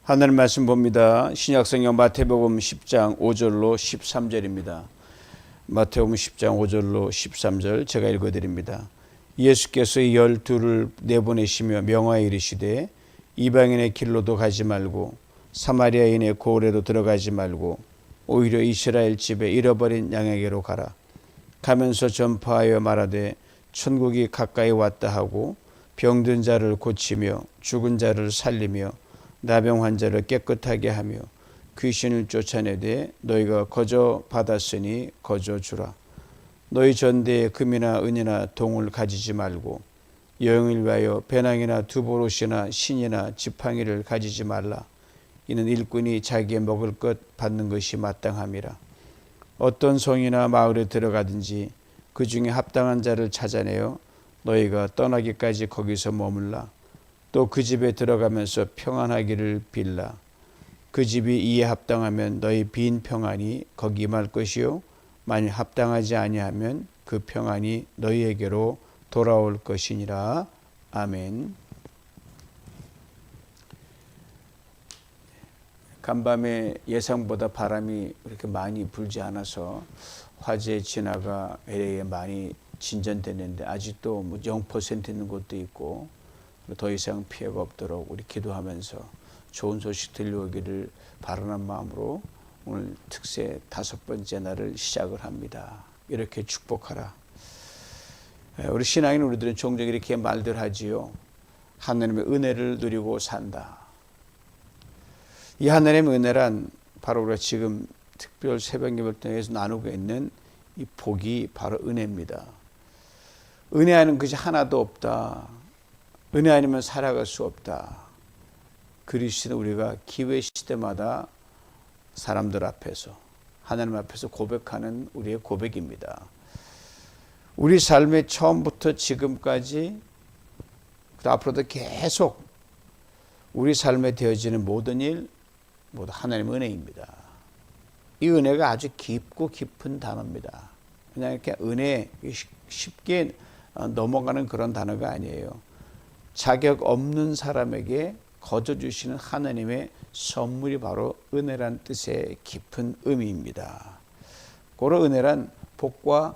하나님 말씀 봅니다. 신약성경 마태복음 10장 5절로 13절입니다. 마태복음 10장 5절로 13절 제가 읽어드립니다. 예수께서 12를 내보내시며 명하여 이르시되 이방인의 길로도 가지 말고 사마리아인의 고을에도 들어가지 말고 오히려 이스라엘 집에 잃어버린 양에게로 가라. 가면서 전파하여 말하되 천국이 가까이 왔다 하고 병든 자를 고치며 죽은 자를 살리며 나병 환자를 깨끗하게 하며 귀신을 쫓아내되 너희가 거저 받았으니 거저 주라. 너희 전대에 금이나 은이나 동을 가지지 말고 여행을 위하여 배낭이나 두보롯이나 신이나 지팡이를 가지지 말라. 이는 일꾼이 자기의 먹을 것 받는 것이 마땅함이라. 어떤 성이나 마을에 들어가든지 그 중에 합당한 자를 찾아내어 너희가 떠나기까지 거기서 머물라. 또 그 집에 들어가면서 평안하기를 빌라. 그 집이 이에 합당하면 너희 빈 평안이 거기 임할 것이요 만일 합당하지 아니하면 그 평안이 너희에게로 돌아올 것이니라. 아멘. 간밤에 예상보다 바람이 그렇게 많이 불지 않아서 화재 진화가 LA에 많이 진전됐는데 아직도 0% 있는 곳도 있고 더 이상 피해가 없도록 우리 기도하면서 좋은 소식 들려오기를 바라는 마음으로 오늘 특세 5번째 날을 시작을 합니다. 이렇게 축복하라. 우리 신앙인 우리들은 종종 이렇게 말들 하지요. 하나님의 은혜를 누리고 산다. 이 하나님의 은혜란 바로 우리가 지금 특별 새벽 예배를 통해서 나누고 있는 이 복이 바로 은혜입니다. 은혜 아니면 것이 하나도 없다. 은혜 아니면 살아갈 수 없다. 그리스도는 우리가 기회 시대마다 사람들 앞에서 하나님 앞에서 고백하는 우리의 고백입니다. 우리 삶의 처음부터 지금까지 앞으로도 계속 우리 삶에 되어지는 모든 일 모두 하나님의 은혜입니다. 이 은혜가 아주 깊고 깊은 단어입니다. 그냥 이렇게 은혜 쉽게 넘어가는 그런 단어가 아니에요. 자격 없는 사람에게 거저 주시는 하나님의 선물이 바로 은혜란 뜻의 깊은 의미입니다. 고로 은혜란 복과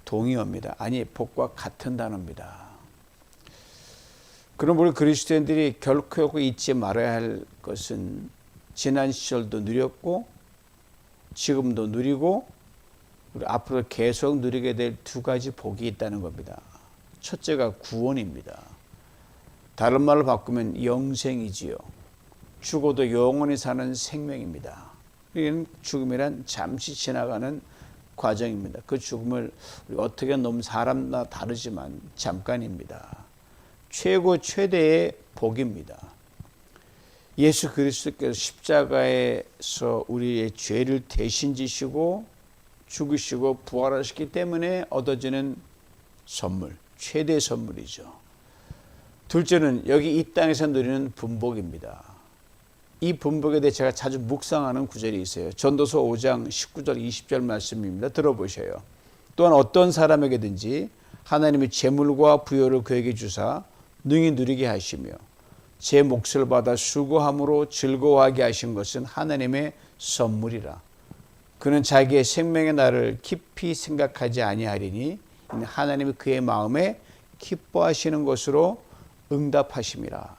동의어입니다. 아니 복과 같은 단어입니다. 그럼 우리 그리스도인들이 결코 잊지 말아야 할 것은 지난 시절도 누렸고 지금도 누리고 우리 앞으로 계속 누리게 될 두 가지 복이 있다는 겁니다. 첫째가 구원입니다. 다른 말로 바꾸면 영생이지요. 죽어도 영원히 사는 생명입니다. 이건 죽음이란 잠시 지나가는 과정입니다. 그 죽음을 어떻게 넘으면 사람마다 다르지만 잠깐입니다. 최고의 복입니다. 예수 그리스도께서 십자가에서 우리의 죄를 대신 지시고 죽으시고 부활하셨기 때문에 얻어지는 선물, 최대의 선물이죠. 둘째는 여기 이 땅에서 누리는 분복입니다. 이 분복에 대해 제가 자주 묵상하는 구절이 있어요. 전도서 5장 19절 20절 말씀입니다. 들어보셔요. 또한 어떤 사람에게든지 하나님이 재물과 부여를 그에게 주사 능히 누리게 하시며 제 몫을 받아 수고함으로 즐거워하게 하신 것은 하나님의 선물이라. 그는 자기의 생명의 날을 깊이 생각하지 아니하리니 하나님이 그의 마음에 기뻐하시는 것으로 응답하심이라.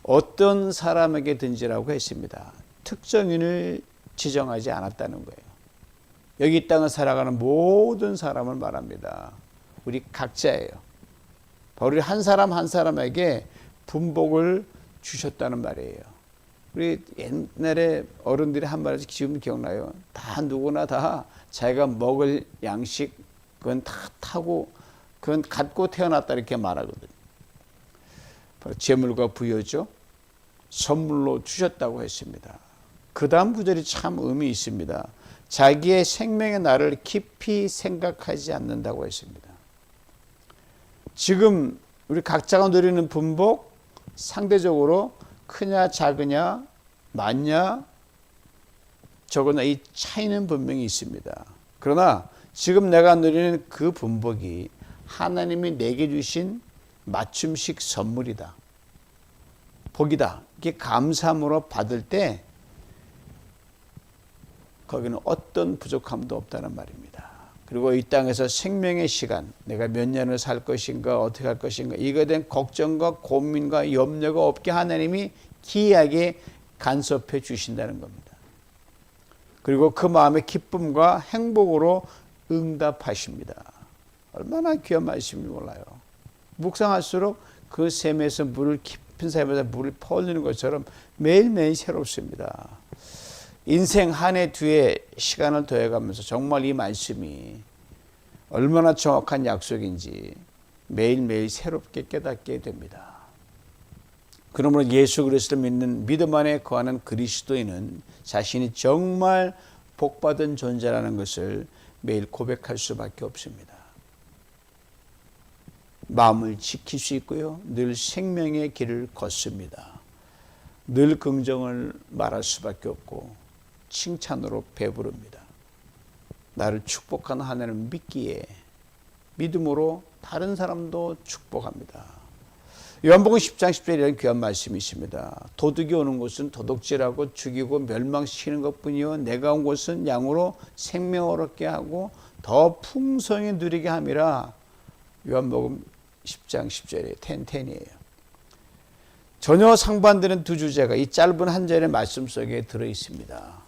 어떤 사람에게든지라고 했습니다. 특정인을 지정하지 않았다는 거예요. 여기 이 땅을 살아가는 모든 사람을 말합니다. 우리 각자예요. 바로 한 사람 한 사람에게 분복을 주셨다는 말이에요. 우리 옛날에 어른들이 한 말을 지금 기억나요. 다 누구나 다 자기가 먹을 양식 그건 다 타고 그건 갖고 태어났다 이렇게 말하거든요. 재물과 부여죠. 선물로 주셨다고 했습니다. 그 다음 구절이 참 의미 있습니다. 자기의 생명의 날을 깊이 생각하지 않는다고 했습니다. 지금 우리 각자가 누리는 분복 상대적으로 크냐 작으냐 많냐 적으냐 이 차이는 분명히 있습니다. 그러나 지금 내가 누리는 그 분복이 하나님이 내게 주신 맞춤식 선물이다. 복이다. 이게 감사함으로 받을 때 거기는 어떤 부족함도 없다는 말입니다. 그리고 이 땅에서 생명의 시간, 내가 몇 년을 살 것인가, 어떻게 할 것인가, 이거에 대한 걱정과 고민과 염려가 없게 하나님이 기이하게 간섭해 주신다는 겁니다. 그리고 그 마음의 기쁨과 행복으로 응답하십니다. 얼마나 귀한 말씀인지 몰라요. 묵상할수록 그 샘에서 깊은 샘에서 물을 퍼올리는 것처럼 매일매일 새롭습니다. 인생 한 해 두 해 시간을 더해가면서 정말 이 말씀이 얼마나 정확한 약속인지 매일매일 새롭게 깨닫게 됩니다. 그러므로 예수 그리스도를 믿는 믿음 안에 거하는 그리스도인은 자신이 정말 복받은 존재라는 것을 매일 고백할 수밖에 없습니다. 마음을 지킬 수 있고요. 늘 생명의 길을 걷습니다. 늘 긍정을 말할 수밖에 없고 칭찬으로 배부릅니다. 나를 축복하는 하나님을 믿기에 믿음으로 다른 사람도 축복합니다. 요한복음 10장 10절에 이런 귀한 말씀이 있습니다. 도둑이 오는 곳은 도둑질하고 죽이고 멸망시키는 것뿐이요 내가 온 곳은 양으로 생명을 얻게 하고 더 풍성히 누리게 함이라. 요한복음 10장 10절에 텐텐이에요. 전혀 상반되는 두 주제가 이 짧은 한 절의 말씀 속에 들어있습니다.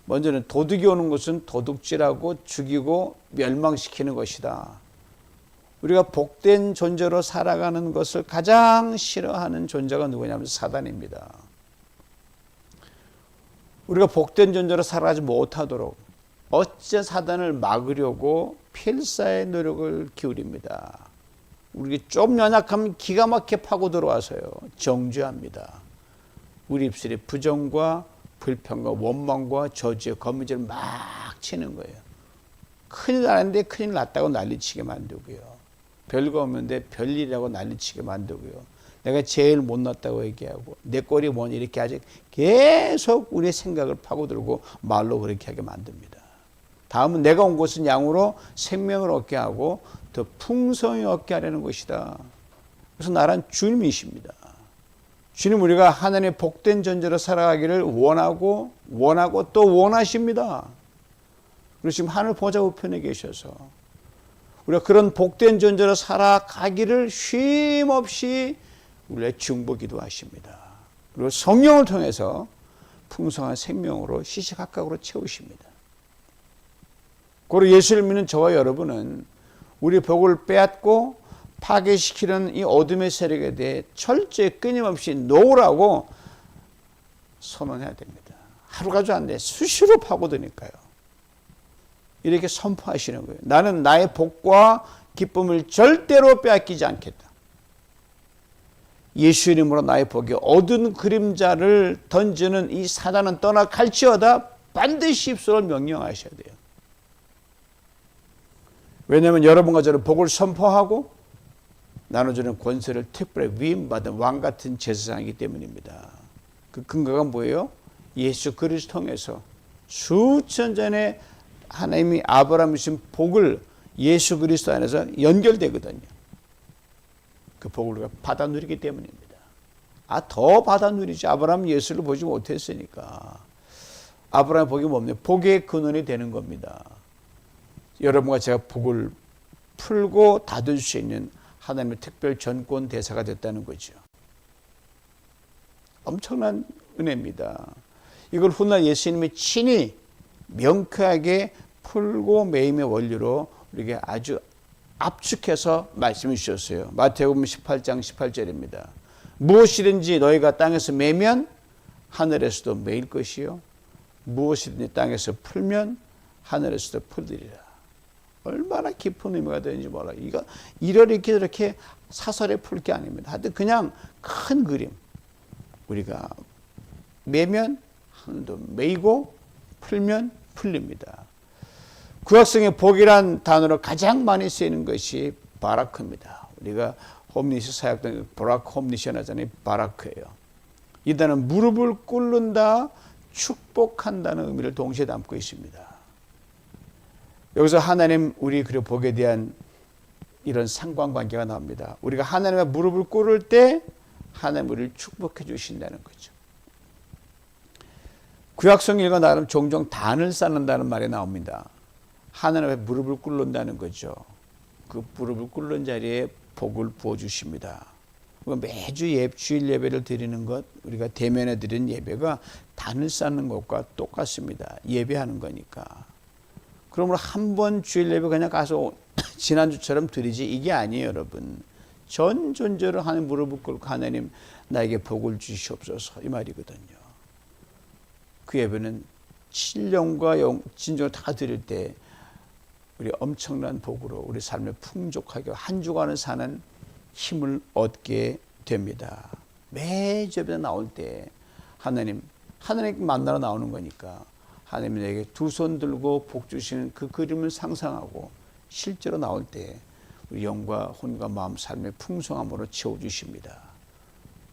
먼저는 도둑이 오는 것은 도둑질하고 죽이고 멸망시키는 것이다. 우리가 복된 존재로 살아가는 것을 가장 싫어하는 존재가 누구냐면 사단입니다. 우리가 복된 존재로 살아가지 못하도록 어째 사단을 막으려고 필사의 노력을 기울입니다. 우리 좀 연약하면 기가 막히게 파고 들어와서요 정죄합니다. 우리 입술에 부정과 불평과 원망과 저주의 거미줄을 막 치는 거예요. 큰일 나는데 큰일 났다고 난리치게 만들고요. 별거 없는데 별일이라고 난리치게 만들고요. 내가 제일 못났다고 얘기하고 내 꼴이 뭐니 이렇게 아직 계속 우리의 생각을 파고들고 말로 그렇게 하게 만듭니다. 다음은 내가 온 곳은 양으로 생명을 얻게 하고 더 풍성히 얻게 하려는 것이다. 그래서 나란 주님이십니다. 주님 우리가 하나님의 복된 존재로 살아가기를 원하고 또 원하십니다. 그리고 지금 하늘 보좌 우편에 계셔서 우리가 그런 복된 존재로 살아가기를 쉼없이 우리의 중보기도 하십니다. 그리고 성령을 통해서 풍성한 생명으로 시시각각으로 채우십니다. 그리고 예수를 믿는 저와 여러분은 우리 복을 빼앗고 파괴시키는 이 어둠의 세력에 대해 철저히 끊임없이 놓으라고 선언해야 됩니다. 하루가 안 돼. 수시로 파고드니까요. 이렇게 선포하시는 거예요. 나는 나의 복과 기쁨을 절대로 빼앗기지 않겠다. 예수 이름으로 나의 복이 어두운 그림자를 던지는 이 사단은 떠나갈지어다 반드시 입술을 명령하셔야 돼요. 왜냐하면 여러분과 저는 복을 선포하고 나눠주는 권세를 특별히 위임받은 왕같은 제사장이기 때문입니다. 그 근거가 뭐예요? 예수 그리스도 통해서 수천 전에 하나님이 아브라함이 주신 복을 예수 그리스도 안에서 연결되거든요. 그 복을 우리가 받아 누리기 때문입니다. 더 받아 누리지. 아브라함 예수를 보지 못했으니까. 아브라함의 복이 뭡니까? 복의 근원이 되는 겁니다. 여러분과 제가 복을 풀고 닫을 수 있는 하나님의 특별 전권 대사가 됐다는 거죠. 엄청난 은혜입니다. 이걸 훗날 예수님이 친히 명쾌하게 풀고 매임의 원리로 우리에게 아주 압축해서 말씀해 주셨어요. 마태복음 18장 18절입니다. 무엇이든지 너희가 땅에서 매면 하늘에서도 매일 것이요 무엇이든지 땅에서 풀면 하늘에서도 풀리리라. 얼마나 깊은 의미가 되는지 몰라요. 이거 이렇게 저렇게 사설에 풀 게 아닙니다. 하여튼 그냥 큰 그림. 우리가 매면 하늘도 매이고 풀면 풀립니다. 구약성의 복이란 단어로 가장 많이 쓰이는 것이 바라크입니다. 우리가 홈리시 사역된 바라크 홈리션 하잖아요. 바라크예요. 이 단어는 무릎을 꿇는다, 축복한다는 의미를 동시에 담고 있습니다. 여기서 하나님 우리 그리고 복에 대한 이런 상관관계가 나옵니다. 우리가 하나님의 무릎을 꿇을 때 하나님 우리를 축복해 주신다는 거죠. 구약성 읽어 나름 종종 단을 쌓는다는 말이 나옵니다. 하나님 앞에 무릎을 꿇는다는 거죠. 그 무릎을 꿇는 자리에 복을 부어주십니다. 매주 주일 예배를 드리는 것, 우리가 대면에 드리는 예배가 단을 쌓는 것과 똑같습니다. 예배하는 거니까. 그러므로 한 번 주일 예배 그냥 가서 지난주처럼 드리지 이게 아니에요, 여러분. 전전제로 하나님 무릎을 꿇고 하나님 나에게 복을 주시옵소서 이 말이거든요. 그 예배는 신령과 진정을 다 드릴 때 우리 엄청난 복으로 우리 삶을 풍족하게 한 주간을 사는 힘을 얻게 됩니다. 매주 예배 나올 때 하나님 만나러 나오는 거니까 하나님이 내게 두 손 들고 복 주시는 그 그림을 상상하고 실제로 나올 때 우리 영과 혼과 마음 삶의 풍성함으로 채워주십니다.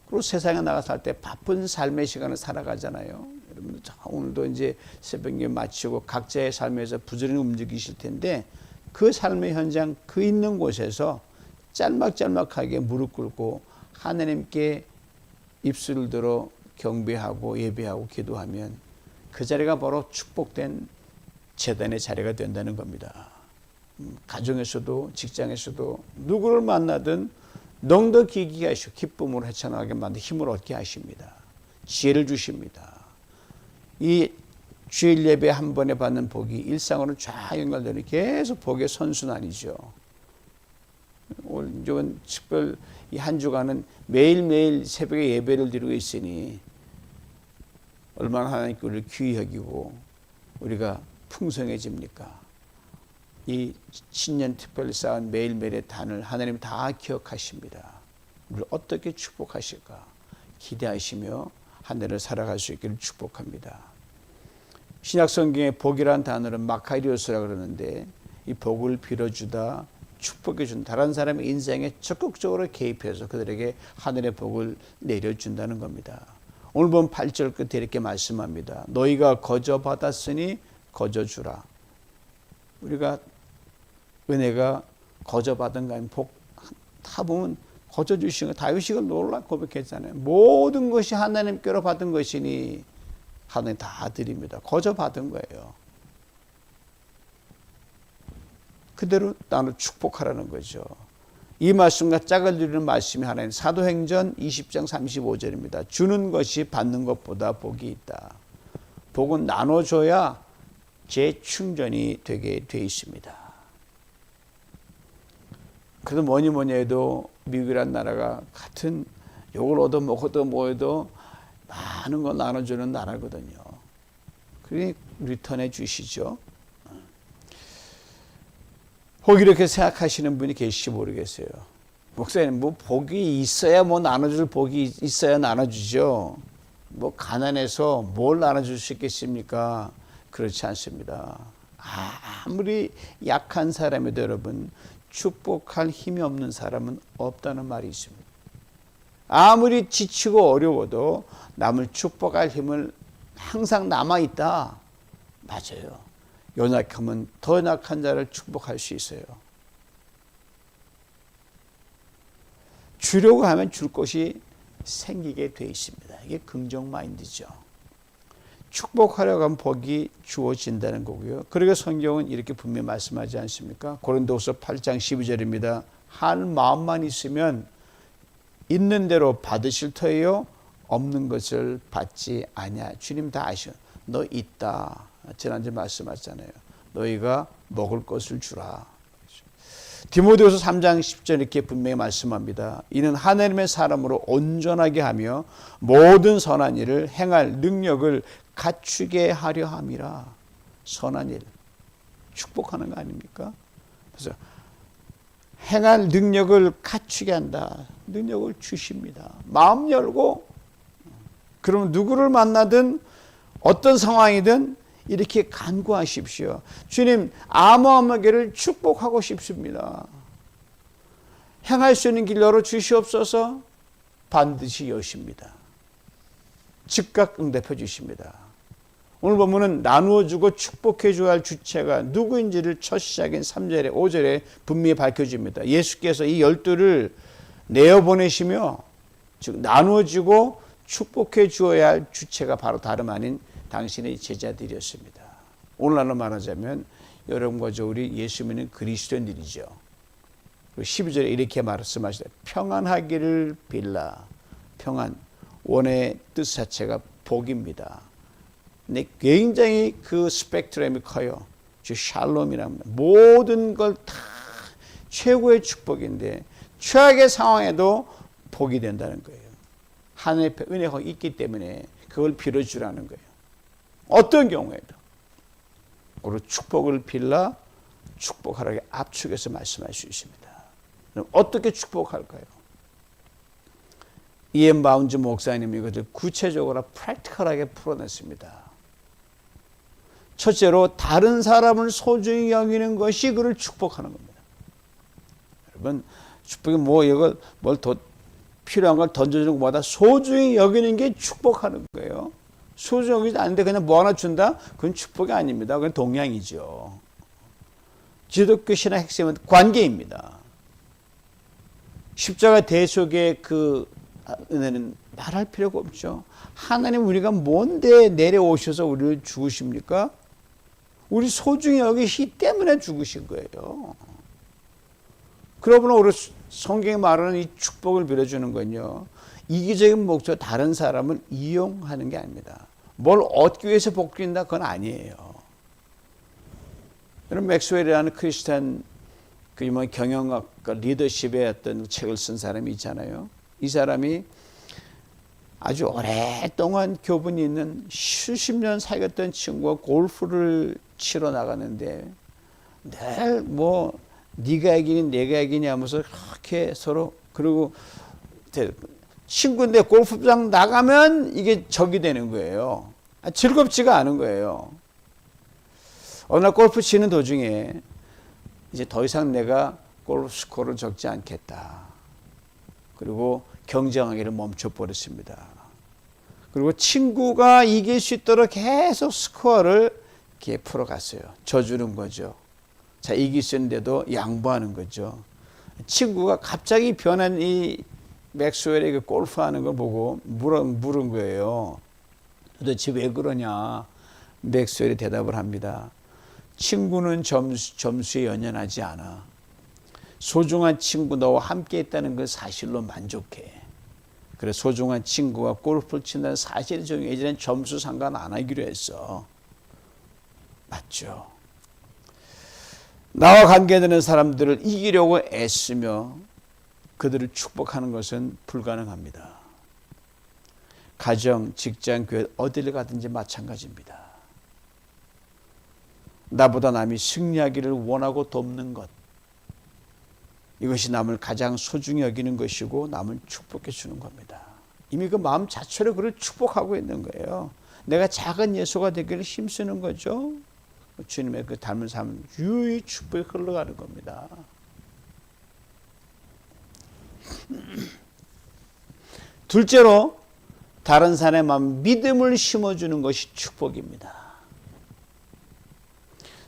그리고 세상에 나가 살 때 바쁜 삶의 시간을 살아가잖아요. 여러분 오늘도 이제 새벽에 마치고 각자의 삶에서 부지런히 움직이실 텐데 그 삶의 현장 그 있는 곳에서 짤막짤막하게 무릎 꿇고 하나님께 입술을 들어 경배하고 예배하고 기도하면 그 자리가 바로 축복된 제단의 자리가 된다는 겁니다. 가정에서도 직장에서도 누구를 만나든 넉넉 기기게 하시고 기쁨으로 헤쳐나가게 만든 힘을 얻게 하십니다. 지혜를 주십니다. 이 주일 예배 한 번에 받는 복이 일상으로 쫙 연결되는 계속 복의 선순환이죠. 오늘 특별 이 한 주간은 매일매일 새벽에 예배를 드리고 있으니 얼마나 하나님께 우리를 귀히 여기고 우리가 풍성해집니까? 이 신년 특별히 쌓은 매일매일의 단을 하나님 다 기억하십니다. 우리를 어떻게 축복하실까 기대하시며 한 해를 살아갈 수 있기를 축복합니다. 신약 성경의 복이라는 단어는 마카리오스라 그러는데 이 복을 빌어주다 축복해 준 다른 사람의 인생에 적극적으로 개입해서 그들에게 하늘의 복을 내려준다는 겁니다. 오늘 본 8절 끝에 이렇게 말씀합니다. 너희가 거저 받았으니 거저 주라. 우리가 은혜가 거저 받은 거 아니면 복 다 보면 거저 주신 거 다윗이가 놀라 고백했잖아요. 모든 것이 하나님께로 받은 것이니 하나님 다 드립니다. 거저 받은 거예요. 그대로 나를 축복하라는 거죠. 이 말씀과 짝을 이루는 말씀이 하나님 사도행전 20장 35절입니다. 주는 것이 받는 것보다 복이 있다. 복은 나눠줘야 재충전이 되게 돼 있습니다. 그래도 뭐니 해도 미국이란 나라가 같은 욕을 얻어먹어도 뭐해도 많은 걸 나눠주는 나라거든요. 그러니 리턴해 주시죠. 혹 이렇게 생각하시는 분이 계실지 모르겠어요. 목사님, 뭐 복이 있어야 뭐 나눠줄 복이 있어야 나눠주죠. 뭐 가난해서 뭘 나눠줄 수 있겠습니까? 그렇지 않습니다. 아무리 약한 사람에도 여러분 축복할 힘이 없는 사람은 없다는 말이 있습니다. 아무리 지치고 어려워도 남을 축복할 힘을 항상 남아있다. 맞아요. 연약하면 더 연약한 자를 축복할 수 있어요. 주려고 하면 줄 것이 생기게 돼 있습니다. 이게 긍정 마인드죠. 축복하려고 하면 복이 주어진다는 거고요. 그러게 성경은 이렇게 분명히 말씀하지 않습니까? 고린도후서 8장 12절입니다. 한 마음만 있으면 있는 대로 받으실 터예요. 없는 것을 받지 아니하. 주님 다 아셔. 너 있다. 지난주에 말씀하셨잖아요. 너희가 먹을 것을 주라. 디모데후서 3장 10절 이렇게 분명히 말씀합니다. 이는 하나님의 사람으로 온전하게 하며 모든 선한 일을 행할 능력을 갖추게 하려 함이라. 선한 일, 축복하는 거 아닙니까? 그래서 행할 능력을 갖추게 한다. 능력을 주십니다. 마음 열고 그러면 누구를 만나든 어떤 상황이든 이렇게 간구하십시오. 주님, 아무하게를 축복하고 싶습니다. 행할 수 있는 길 열어주시옵소서. 반드시 여십니다. 즉각 응답해 주십니다. 오늘 보면은 나누어주고 축복해줘야 할 주체가 누구인지를 첫 시작인 3절에 5절에 분명히 밝혀집니다. 예수께서 이 12를 내어보내시며 즉 나누어지고 축복해 주어야 할 주체가 바로 다름 아닌 당신의 제자들이었습니다. 오늘날로 말하자면 여러분과 저 우리 예수 믿는 그리스도인들이죠. 12절에 이렇게 말씀하시다. 평안하기를 빌라. 평안, 원의 뜻 자체가 복입니다. 근데 굉장히 그 스펙트럼이 커요. 즉 샬롬이랍니다. 모든 걸 다 최고의 축복인데 최악의 상황에도 복이 된다는 거예요. 하나님의 은혜가 있기 때문에 그걸 빌어주라는 거예요. 어떤 경우에도. 그리고 축복을 빌라 축복하라고 압축해서 말씀할 수 있습니다. 그럼 어떻게 축복할까요? 이엠 바운즈 목사님이 이것을 구체적으로 프랙티컬하게 풀어냈습니다. 첫째로 다른 사람을 소중히 여기는 것이 그를 축복하는 겁니다. 여러분 축복이 이걸 뭘 더 필요한 걸 던져주는 것보다 소중히 여기는 게 축복하는 거예요. 소중히 여기지 않는데 그냥 뭐 하나 준다? 그건 축복이 아닙니다. 그건 동양이죠. 기독교 신앙 핵심은 관계입니다. 십자가 대속의 그 은혜는 말할 필요가 없죠. 하나님 우리가 뭔데 내려오셔서 우리를 죽으십니까? 우리 소중히 여기시기 때문에 죽으신 거예요. 그러므로 우리 성경이 말하는 이 축복을 빌어주는 건요. 이기적인 목적 다른 사람을 이용하는 게 아닙니다. 뭘 얻기 위해서 복된다 그건 아니에요. 여러분 맥스웰이라는 크리스찬 그 경영학과 리더십의 어떤 책을 쓴 사람이 있잖아요. 이 사람이 아주 오랫동안 교분이 있는 수십 년 사귀었던 친구가 골프를 치러 나가는데 늘 네가 이기니 내가 이기니 하면서 그렇게 서로 그리고 친구인데 골프장 나가면 이게 적이 되는 거예요. 즐겁지가 않은 거예요. 어느 날 골프 치는 도중에 이제 더 이상 내가 골프 스코어를 적지 않겠다. 그리고 경쟁하기를 멈춰버렸습니다. 그리고 친구가 이길 수 있도록 계속 스코어를 이렇게 풀어갔어요. 져주는 거죠. 자, 이길 수 있는데도 양보하는 거죠. 친구가 갑자기 변한 이 맥스웰의 그 골프하는 걸 보고 물은 거예요. 도대체 왜 그러냐? 맥스웰이 대답을 합니다. 친구는 점수에 연연하지 않아. 소중한 친구 너와 함께 있다는 그 사실로 만족해. 그래 소중한 친구가 골프를 친다는 사실이 좀 예전엔 점수 상관 안 하기로 했어. 맞죠? 나와 관계되는 사람들을 이기려고 애쓰며 그들을 축복하는 것은 불가능합니다. 가정, 직장, 교회 어디를 가든지 마찬가지입니다. 나보다 남이 승리하기를 원하고 돕는 것, 이것이 남을 가장 소중히 여기는 것이고 남을 축복해 주는 겁니다. 이미 그 마음 자체로 그를 축복하고 있는 거예요. 내가 작은 예수가 되기를 힘쓰는 거죠. 주님의 그 닮은 삶은 유유히 축복이 흘러가는 겁니다. 둘째로 다른 사람의 마음 믿음을 심어주는 것이 축복입니다.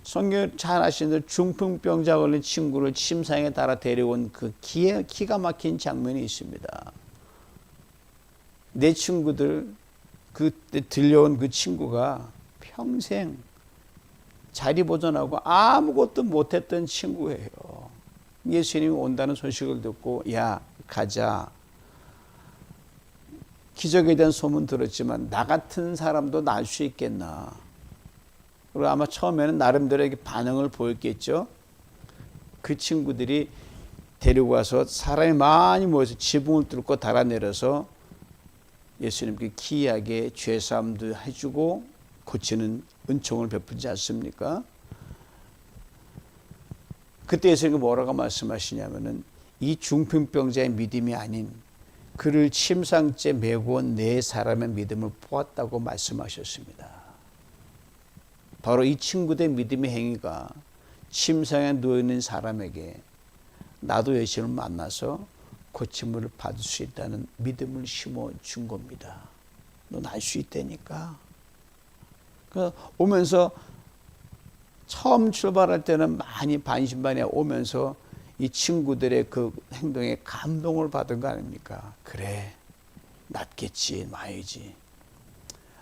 성경 잘 아시는 중풍병자 걸린 친구를 침상에 따라 데려온 그 기가 막힌 장면이 있습니다. 내 친구들 그때 들려온 그 친구가 평생 자리 보존하고 아무것도 못했던 친구예요. 예수님이 온다는 소식을 듣고 야 가자. 기적에 대한 소문 들었지만 나 같은 사람도 날 수 있겠나. 그리고 아마 처음에는 나름대로 반응을 보였겠죠. 그 친구들이 데리고 와서 사람이 많이 모여서 지붕을 뚫고 달아내려서 예수님께 기이하게 죄사함도 해주고 고치는 은총을 베풀지 않습니까? 그때 예수님이 뭐라고 말씀하시냐면은 이 중풍병자의 믿음이 아닌 그를 침상째 메고 온 네 사람의 믿음을 보았다고 말씀하셨습니다. 바로 이 친구들의 믿음의 행위가 침상에 누워있는 사람에게 나도 예수님을 만나서 고침을 받을 수 있다는 믿음을 심어준 겁니다. 넌 알 수 있다니까. 오면서 처음 출발할 때는 많이 반신반의 오면서 이 친구들의 그 행동에 감동을 받은 거 아닙니까? 그래, 낫겠지 마야지.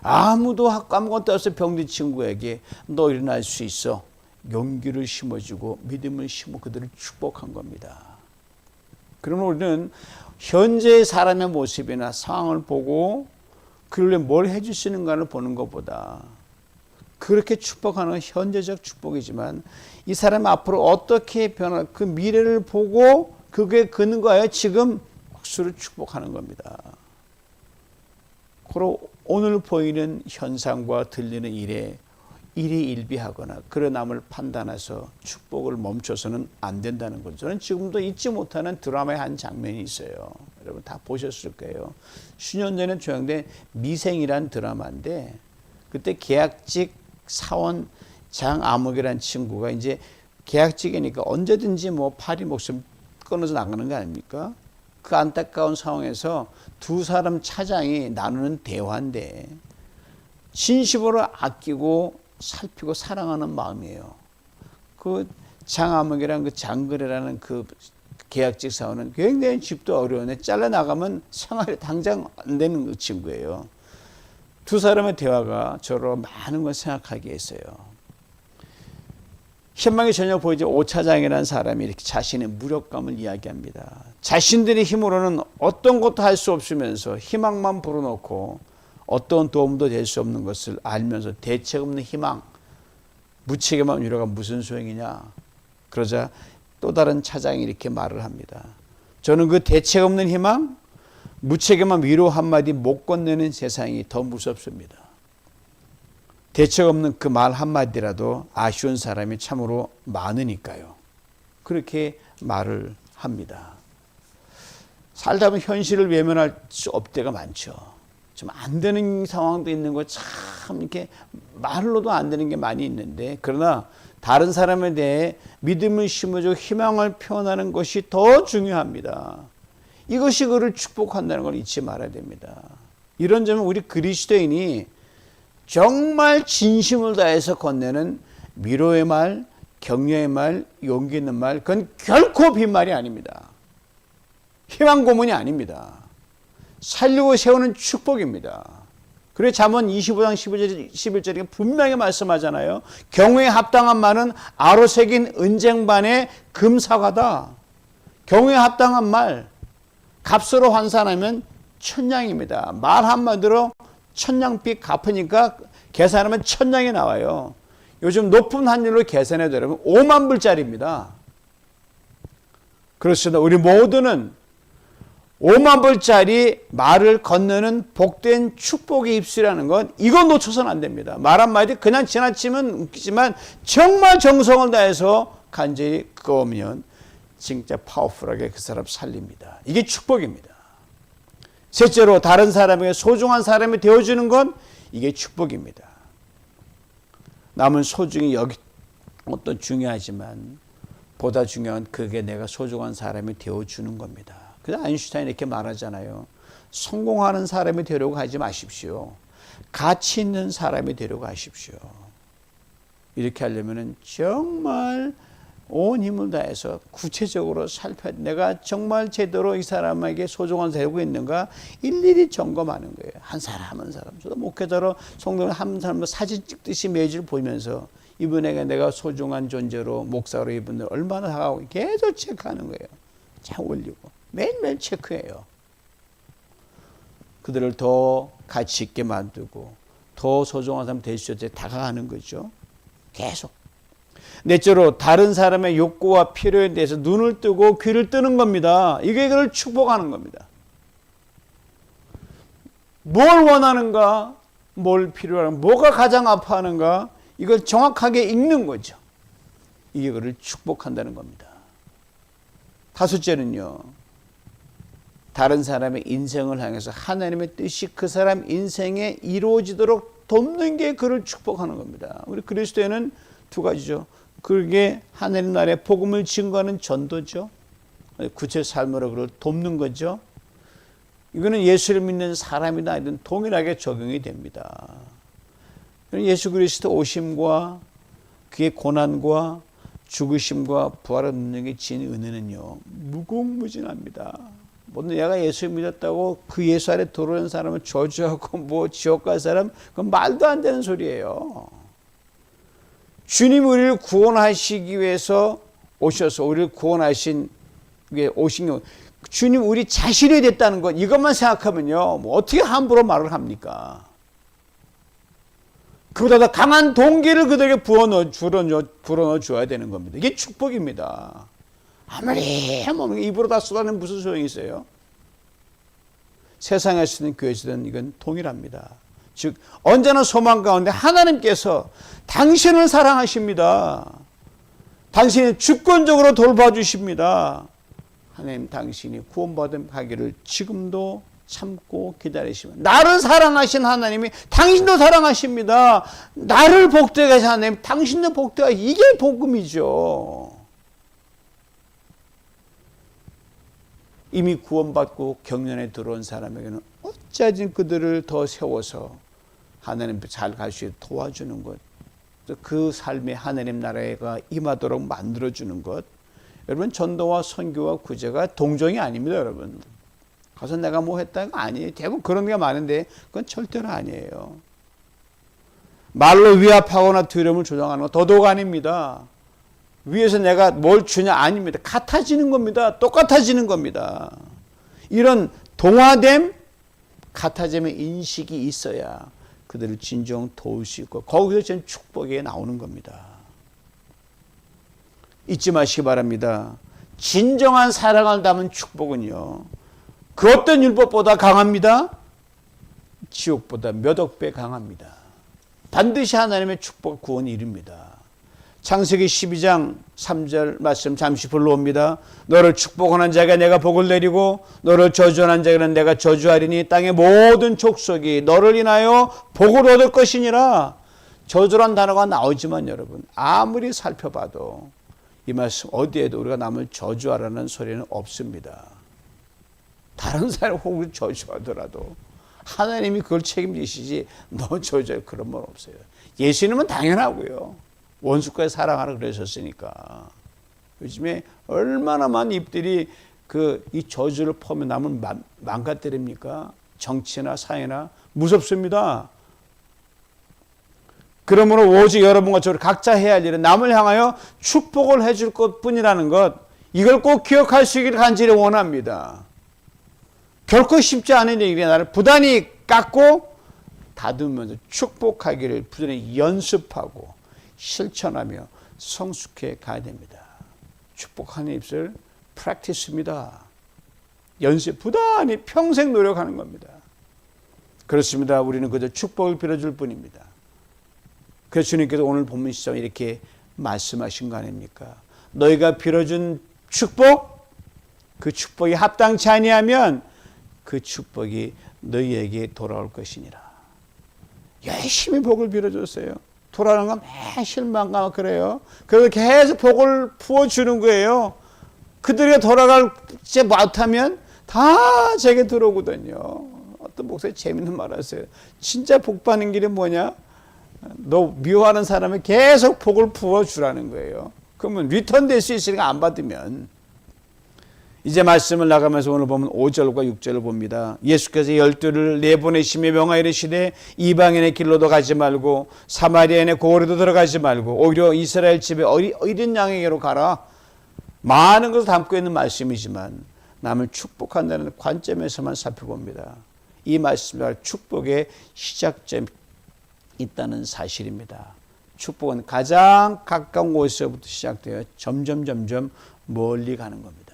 아무도 아무것도 없어 병든 친구에게 너 일어날 수 있어. 용기를 심어주고 믿음을 심어 그들을 축복한 겁니다. 그러면 우리는 현재의 사람의 모습이나 상황을 보고 그를 뭘 해줄 수 있는가를 보는 것보다 그렇게 축복하는 건 현재적 축복이지만 이 사람이 앞으로 어떻게 변할 그 미래를 보고 그게 근거하여 지금 억수로 축복하는 겁니다. 그리고 오늘 보이는 현상과 들리는 일에 일희일비하거나 그런 남을 판단해서 축복을 멈춰서는 안 된다는 거죠. 저는 지금도 잊지 못하는 드라마의 한 장면이 있어요. 여러분 다 보셨을 거예요. 수년 전에 조연된 미생이란 드라마인데 그때 계약직 사원 장암흑이라는 친구가 이제 계약직이니까 언제든지 뭐 팔이 목숨 끊어서 나가는 거 아닙니까? 그 안타까운 상황에서 두 사람 차장이 나누는 대화인데 진심으로 아끼고 살피고 사랑하는 마음이에요. 그 장암흑이라는 그 장거래라는 그 계약직 사원은 굉장히 집도 어려운데 잘려나가면 생활이 당장 안 되는 그 친구예요. 두 사람의 대화가 저로 많은 걸 생각하게 했어요. 희망이 전혀 보이지 오 차장이라는 사람이 이렇게 자신의 무력감을 이야기합니다. 자신들의 힘으로는 어떤 것도 할 수 없으면서 희망만 불어넣고 어떤 도움도 될 수 없는 것을 알면서 대책 없는 희망, 무책임한 위로가 무슨 소용이냐. 그러자 또 다른 차장이 이렇게 말을 합니다. 저는 그 대책 없는 희망, 무책임한 위로 한마디 못 건네는 세상이 더 무섭습니다. 대책 없는 그 말 한마디라도 아쉬운 사람이 참으로 많으니까요. 그렇게 말을 합니다. 살다 보면 현실을 외면할 수 없을 때가 많죠. 좀 안 되는 상황도 있는 거 참 이렇게 말로도 안 되는 게 많이 있는데 그러나 다른 사람에 대해 믿음을 심어주고 희망을 표현하는 것이 더 중요합니다. 이것이 그를 축복한다는 걸 잊지 말아야 됩니다. 이런 점은 우리 그리스도인이 정말 진심을 다해서 건네는 위로의 말, 격려의 말, 용기 있는 말, 그건 결코 빈말이 아닙니다. 희망 고문이 아닙니다. 살리고 세우는 축복입니다. 그래서 잠언 25장 11절에 분명히 말씀하잖아요. 경우에 합당한 말은 아로 새긴 은쟁반의 금사과다. 경우에 합당한 말, 값으로 환산하면 천냥입니다. 말 한마디로 천냥빚 갚으니까 계산하면 천냥이 나와요. 요즘 높은 환율로 계산해 드리면 5만 불짜리입니다. 그렇습니다. 우리 모두는 5만 불짜리 말을 건너는 복된 축복의 입술이라는 건 이거 놓쳐서는 안 됩니다. 말 한마디 그냥 지나치면 웃기지만 정말 정성을 다해서 간절히 그거면 진짜 파워풀하게 그 사람 살립니다. 이게 축복입니다. 셋째로 다른 사람에게 소중한 사람이 되어주는 건 이게 축복입니다. 남은 소중히 여기 것도 중요하지만 보다 중요한 그게 내가 소중한 사람이 되어주는 겁니다. 그래서 아인슈타인이 이렇게 말하잖아요. 성공하는 사람이 되려고 하지 마십시오. 가치 있는 사람이 되려고 하십시오. 이렇게 하려면 정말 온 힘을 다해서 구체적으로 살펴야 내가 정말 제대로 이 사람에게 소중한 되고 있는가 일일이 점검하는 거예요. 한 사람 한 사람. 저도 목회자로 성도를 한 사람도 사진 찍듯이 매주 보면서 이분에게 내가 소중한 존재로 목사로 이분을 얼마나 하고 계속 체크하는 거예요. 잘 올리고 매일매일 체크해요. 그들을 더 가치 있게 만들고 더 소중한 사람 될 수 있게 다가가는 거죠. 계속. 넷째로 다른 사람의 욕구와 필요에 대해서 눈을 뜨고 귀를 뜨는 겁니다. 이게 그를 축복하는 겁니다. 뭘 원하는가, 뭘 필요한가, 뭐가 가장 아파하는가 이걸 정확하게 읽는 거죠. 이게 그를 축복한다는 겁니다. 다섯째는요. 다른 사람의 인생을 향해서 하나님의 뜻이 그 사람 인생에 이루어지도록 돕는 게 그를 축복하는 겁니다. 우리 그리스도인은 두 가지죠. 그게 하나님 나라의 복음을 증거하는 전도죠. 구체 삶으로 그를 돕는 거죠. 이거는 예수를 믿는 사람이나 아니든 동일하게 적용이 됩니다. 예수 그리스도 오심과 그의 고난과 죽으심과 부활의 능력이 진 은혜는요 무궁무진합니다. 뭐 내가 예수 믿었다고 그 예수 아래 들어오는 사람을 저주하고 뭐 지옥 갈 사람, 그건 말도 안 되는 소리예요. 주님 우리를 구원하시기 위해서 오셔서 우리를 구원하신 게 오신 경 주님 우리 자신이 됐다는 것, 이것만 생각하면요, 뭐 어떻게 함부로 말을 합니까? 그보다 더 강한 동기를 그들에게 불어넣어 줘야 되는 겁니다. 이게 축복입니다. 아무리 하면 입으로 다 쏟아내면 무슨 소용이 있어요? 세상에서는 교회에서는 이건 동일합니다. 즉 언제나 소망 가운데 하나님께서 당신을 사랑하십니다. 당신이 주권적으로 돌봐주십니다. 하나님 당신이 구원받은 가기를 지금도 참고 기다리시면, 나를 사랑하신 하나님이 당신도 사랑하십니다. 나를 복되게 하신 하나님 당신도 복되게, 이게 복음이죠. 이미 구원받고 경륜에 들어온 사람에게는 어찌하든 그들을 더 세워서 하나님 잘 갈 수 있도록 도와주는 것, 그 삶에 하나님 나라가 임하도록 만들어주는 것. 여러분, 전도와 선교와 구제가 동정이 아닙니다. 여러분, 가서 내가 뭐 했다는 거 아니에요. 대부분 그런 게 많은데 그건 절대로 아니에요. 말로 위압하거나 두려움을 조장하는 건 더더욱 아닙니다. 위에서 내가 뭘 주냐, 아닙니다. 같아지는 겁니다. 똑같아지는 겁니다. 이런 동화됨, 같아짐의 인식이 있어야 그들을 진정 도울 수 있고, 거기서 지금 축복이 나오는 겁니다. 잊지 마시기 바랍니다. 진정한 사랑을 담은 축복은요, 그 어떤 율법보다 강합니다. 지옥보다 몇 억 배 강합니다. 반드시 하나님의 축복 구원이 이릅니다. 창세기 12장 3절 말씀 잠시 불러옵니다. 너를 축복하는 자에게 내가 복을 내리고 너를 저주하는 자에게는 내가 저주하리니 땅의 모든 족속이 너를 인하여 복을 얻을 것이니라. 저주란 단어가 나오지만 여러분, 아무리 살펴봐도 이 말씀 어디에도 우리가 남을 저주하라는 소리는 없습니다. 다른 사람이 혹은 저주하더라도 하나님이 그걸 책임지시지 너 저주할 그런 건 없어요. 예수님은 당연하고요. 원수까지 사랑하라 그러셨으니까. 요즘에 얼마나 많은 입들이 이 저주를 퍼면 남을 망가뜨립니까? 정치나 사회나 무섭습니다. 그러므로 오직 여러분과 저를 각자 해야 할 일은 남을 향하여 축복을 해줄 것뿐이라는 것, 이걸 꼭 기억할 수 있기를 간절히 원합니다. 결코 쉽지 않은 일이 나를 부단히 깎고 다듬으면서 축복하기를 부단히 연습하고 실천하며 성숙해 가야 됩니다. 축복하는 입술 프랙티스입니다. 연습, 부단히 평생 노력하는 겁니다. 그렇습니다. 우리는 그저 축복을 빌어줄 뿐입니다. 그래서 주님께서 오늘 본문 시점에 이렇게 말씀하신 거 아닙니까? 너희가 빌어준 축복, 그 축복이 합당치 아니하면 그 축복이 너희에게 돌아올 것이니라. 열심히 복을 빌어줬어요. 돌아오는 건 매 실망감 그래요. 그래서 계속 복을 부어주는 거예요. 그들이 돌아가지 못하면 다 제게 들어오거든요. 어떤 목사님 재밌는 말 하세요. 진짜 복 받는 길이 뭐냐? 너 미워하는 사람에 계속 복을 부어주라는 거예요. 그러면 리턴 될 수 있으니까 안 받으면. 이제 말씀을 나가면서 오늘 보면 5절과 6절을 봅니다. 예수께서 12를 내보내시며 명하이르시되 이방인의 길로도 가지 말고 사마리아인의 고을에도 들어가지 말고 오히려 이스라엘 집에 어린 양에게로 가라. 많은 것을 담고 있는 말씀이지만 남을 축복한다는 관점에서만 살펴봅니다. 이 말씀과 축복의 시작점이 있다는 사실입니다. 축복은 가장 가까운 곳에서부터 시작되어 점점 멀리 가는 겁니다.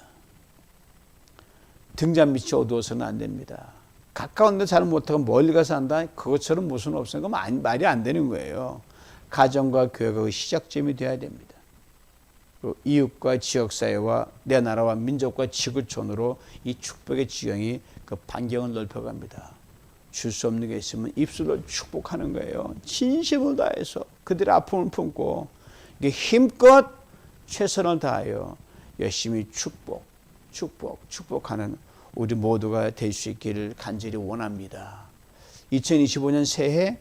등잔 밑이 어두워서는 안 됩니다. 가까운데 잘 못하고 멀리 가서 한다? 그것처럼 무슨 없으니까 말이 안 되는 거예요. 가정과 교회가 그 시작점이 되어야 됩니다. 그리고 이웃과 지역사회와 내 나라와 민족과 지구촌으로 이 축복의 지경이 그 반경을 넓혀갑니다. 줄 수 없는 게 있으면 입술로 축복하는 거예요. 진심을 다해서 그들의 아픔을 품고 힘껏 최선을 다하여 열심히 축복하는 우리 모두가 될 수 있기를 간절히 원합니다. 2025년 새해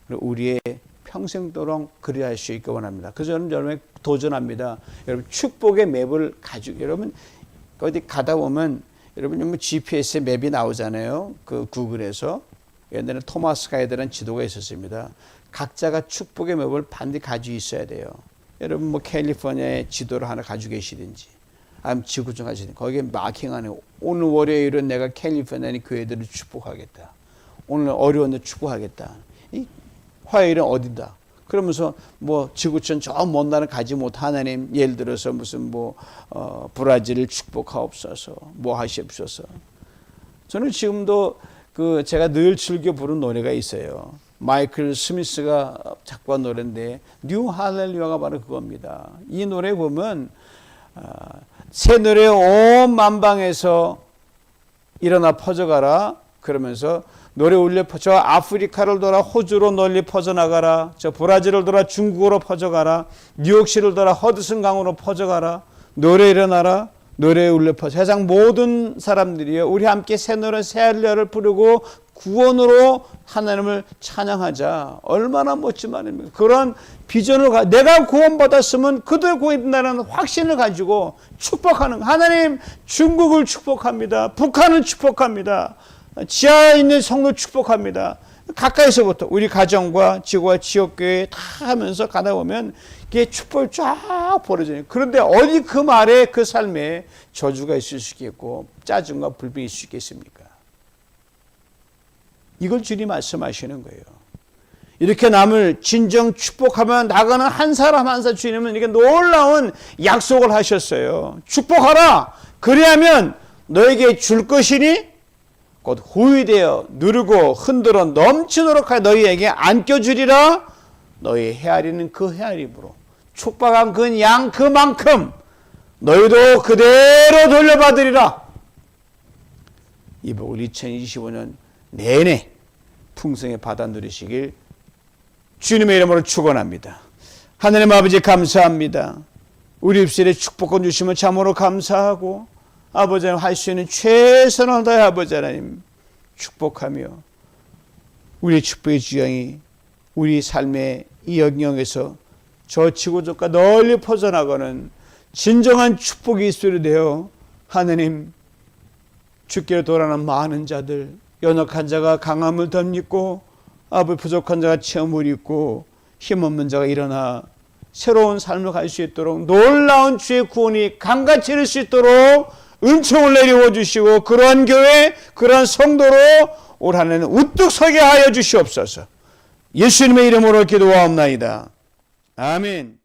우리의 평생도록 그리할 수 있게 원합니다. 그래서 저는 여러분에게 도전합니다. 여러분 축복의 맵을 가지고 여러분 어디 가다 보면 여러분 뭐 GPS 맵이 나오잖아요. 그 구글에서. 옛날에 토마스 가이드라는 지도가 있었습니다. 각자가 축복의 맵을 반드시 가지고 있어야 돼요. 여러분 뭐 캘리포니아의 지도를 하나 가지고 계시든지 아니면 지구촌 가시든지 거기에 마킹하네. 오늘 월요일은 내가 캘리포니아 교회들을 축복하겠다. 오늘 어려운 데 축복하겠다. 이 화요일은 어디다. 그러면서 뭐 지구촌 저 먼 나라 가지 못 하나님 예를 들어서 무슨 뭐 브라질을 축복하옵소서 뭐 하시옵소서. 저는 지금도 그 제가 늘 즐겨 부르는 노래가 있어요. 마이클 스미스가 작곡한 노래인데 뉴 할렐루야가 바로 그겁니다. 이 노래 보면 새 노래 온 만방에서 일어나 퍼져가라 그러면서 노래 울려 저 아프리카를 돌아 호주로 널리 퍼져나가라. 저 브라질을 돌아 중국으로 퍼져가라. 뉴욕시를 돌아 허드슨 강으로 퍼져가라. 노래 일어나라. 노래 울려 퍼져. 세상 모든 사람들이요. 우리 함께 새 노래 새 할렐루야를 부르고 구원으로 하나님을 찬양하자. 얼마나 멋진 말입니까? 그런 비전을 내가 구원받았으면 그들 구원된다는 확신을 가지고 축복하는 하나님 중국을 축복합니다. 북한을 축복합니다. 지하에 있는 성도 축복합니다. 가까이서부터 우리 가정과 지구와 지역교회 다 하면서 가다 보면 이게 축복이 쫙 벌어져요. 그런데 어디 그 말에 그 삶에 저주가 있을 수 있겠고 짜증과 불평이 있을 수 있겠습니까? 이걸 주님 말씀하시는 거예요. 이렇게 남을 진정 축복하며 나가는 한 사람 한 사람 주님은 이렇게 놀라운 약속을 하셨어요. 축복하라. 그리하면 너에게 줄 것이니 곧 후히되어 누르고 흔들어 넘치도록 하여 너희에게 안겨주리라. 너희 헤아리는 그 헤아림으로 축복한 그 양 그만큼 너희도 그대로 돌려받으리라. 이 복을 2025년 내내 풍성히 받아 누리시길 주님의 이름으로 축원합니다. 하나님 아버지 감사합니다. 우리 입술에 축복권 주시면 참으로 감사하고 아버지 하나님 할 수 있는 최선을 다해 아버지 하나님 축복하며 우리의 축복의 주양이 우리 삶의 이 영역에서 저 지구적과 널리 퍼져나가는 진정한 축복이 있으려 되어 하나님 주께로 돌아가는 많은 자들 연약한 자가 강함을 덧입고 아버지 부족한 자가 체험을 입고 힘없는 자가 일어나 새로운 삶을 갈 수 있도록 놀라운 주의 구원이 강같이 이룰 수 있도록 은총을 내려워 주시고 그러한 교회 그러한 성도로 올 한 해는 우뚝 서게 하여 주시옵소서. 예수님의 이름으로 기도하옵나이다. 아멘.